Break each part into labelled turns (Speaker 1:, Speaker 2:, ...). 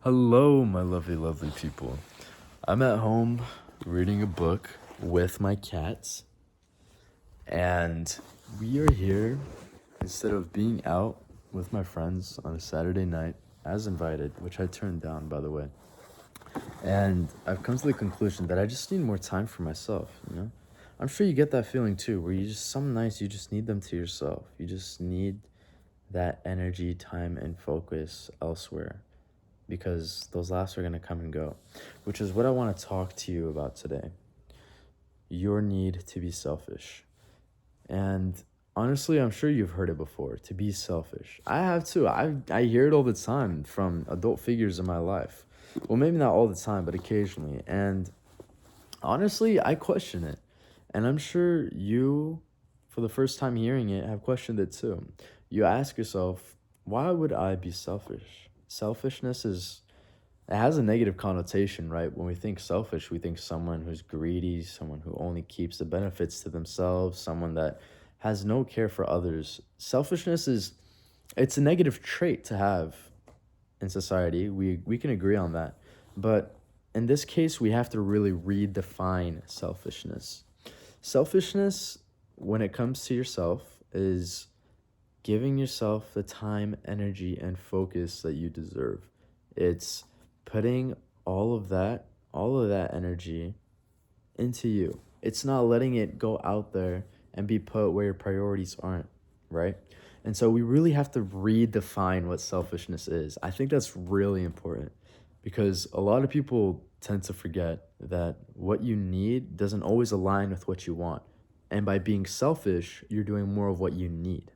Speaker 1: Hello, my lovely, lovely people. I'm at home reading a book with my cats, and we are here instead of being out with my friends on a Saturday night as invited, which I turned down, by the way. And I've come to the conclusion that I just need more time for myself. I'm sure you get that feeling too, where some nights you just need them to yourself. You just need that energy, time, and focus elsewhere because those laughs are going to come and go, which is what I want to talk to you about today. Your need to be selfish. And honestly, I'm sure you've heard it before, to be selfish. I have too. I hear it all the time from adult figures in my life. Well, maybe not all the time, but occasionally. And honestly, I question it. And I'm sure you, for the first time hearing it, have questioned it too. You ask yourself, why would I be selfish? It has a negative connotation, right? When we think selfish, we think someone who's greedy, someone who only keeps the benefits to themselves, someone that has no care for others. It's a negative trait to have in society. We can agree on that. But in this case, we have to really redefine selfishness. Selfishness, when it comes to yourself, is giving yourself the time, energy, and focus that you deserve. It's putting all of that energy into you. It's not letting it go out there and be put where your priorities aren't, right? And so we really have to redefine what selfishness is. I think that's really important because a lot of people tend to forget that what you need doesn't always align with what you want. And by being selfish, you're doing more of what you need.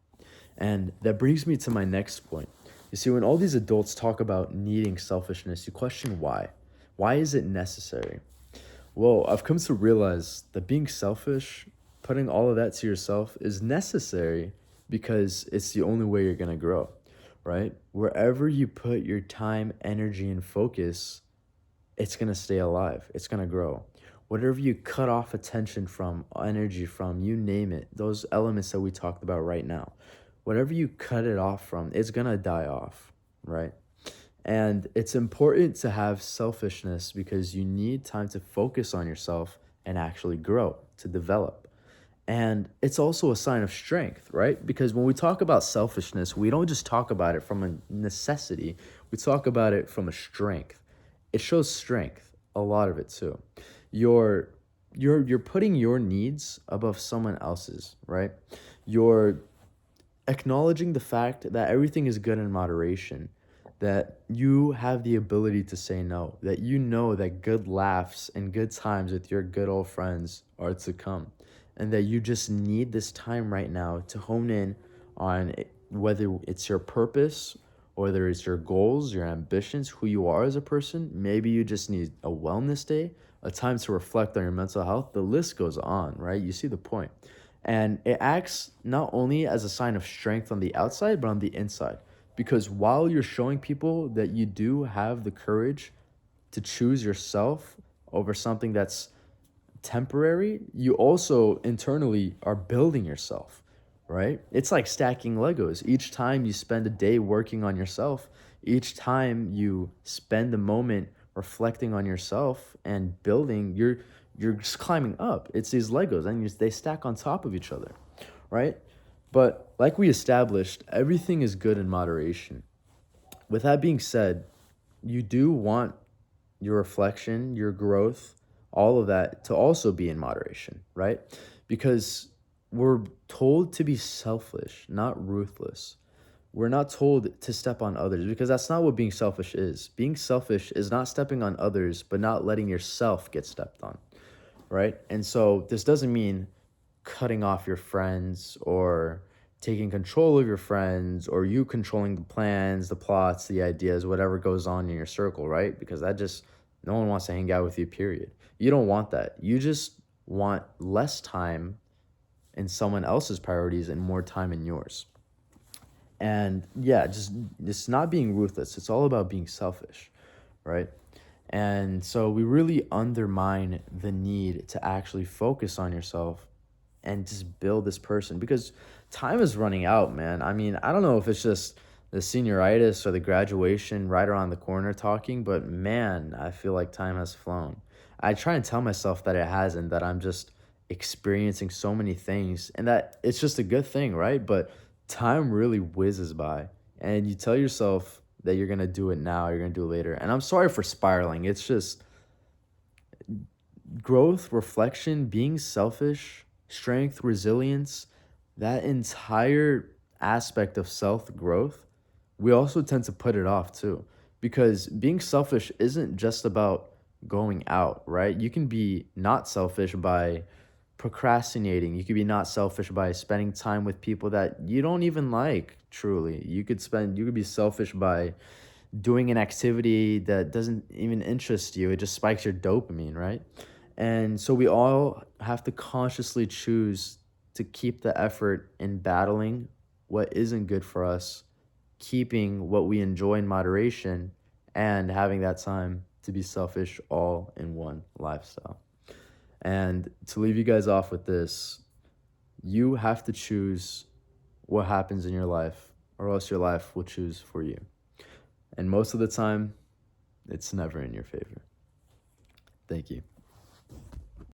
Speaker 1: And that brings me to my next point. You see, when all these adults talk about needing selfishness, you question why. Why is it necessary? Well, I've come to realize that being selfish, putting all of that to yourself, is necessary because it's the only way you're going to grow, right? Wherever you put your time, energy, and focus, it's going to stay alive. It's going to grow. Whatever you cut off attention from, energy from, you name it, those elements that we talked about right now, whatever you cut it off from, it's going to die off, right? And it's important to have selfishness because you need time to focus on yourself and actually grow, to develop. And it's also a sign of strength, right? Because when we talk about selfishness, we don't just talk about it from a necessity, we talk about it from a strength. It shows strength, a lot of it too. You're you're putting your needs above someone else's, right? You're acknowledging the fact that everything is good in moderation, that you have the ability to say no, that you know that good laughs and good times with your good old friends are to come, and that you just need this time right now to hone in on whether it's your purpose, whether it's your goals, your ambitions, who you are as a person. Maybe you just need a wellness day, a time to reflect on your mental health. The list goes on, right? You see the point. And it acts not only as a sign of strength on the outside, but on the inside. Because while you're showing people that you do have the courage to choose yourself over something that's temporary, you also internally are building yourself, right? It's like stacking Legos. Each time you spend a day working on yourself, each time you spend a moment reflecting on yourself and building, you're just climbing up. It's these Legos and they stack on top of each other, right? But like we established, everything is good in moderation. With that being said, you do want your reflection, your growth, all of that to also be in moderation, right? Because we're told to be selfish, not ruthless. We're not told to step on others because that's not what being selfish is. Being selfish is not stepping on others, but not letting yourself get stepped on, right? And so this doesn't mean cutting off your friends or taking control of your friends or you controlling the plans, the plots, the ideas, whatever goes on in your circle, right? Because no one wants to hang out with you, period. You don't want that. You just want less time in someone else's priorities and more time in yours. And yeah, just it's not being ruthless. It's all about being selfish, right? And so we really undermine the need to actually focus on yourself and just build this person because time is running out, man. I mean, I don't know if it's just the senioritis or the graduation right around the corner talking, but man, I feel like time has flown. I try and tell myself that it hasn't, that I'm just experiencing so many things and that it's just a good thing, right? But time really whizzes by, and you tell yourself that you're gonna do it now, you're gonna do it later. And I'm sorry for spiraling. It's just growth, reflection, being selfish, strength, resilience, that entire aspect of self growth, we also tend to put it off too. Because being selfish isn't just about going out, right? You can be not selfish by procrastinating. You could be not selfish by spending time with people that you don't even like, truly. You could be selfish by doing an activity that doesn't even interest you. It just spikes your dopamine, right? And so we all have to consciously choose to keep the effort in battling what isn't good for us, keeping what we enjoy in moderation, and having that time to be selfish all in one lifestyle. And to leave you guys off with this, you have to choose what happens in your life, or else your life will choose for you. And most of the time, it's never in your favor. Thank you.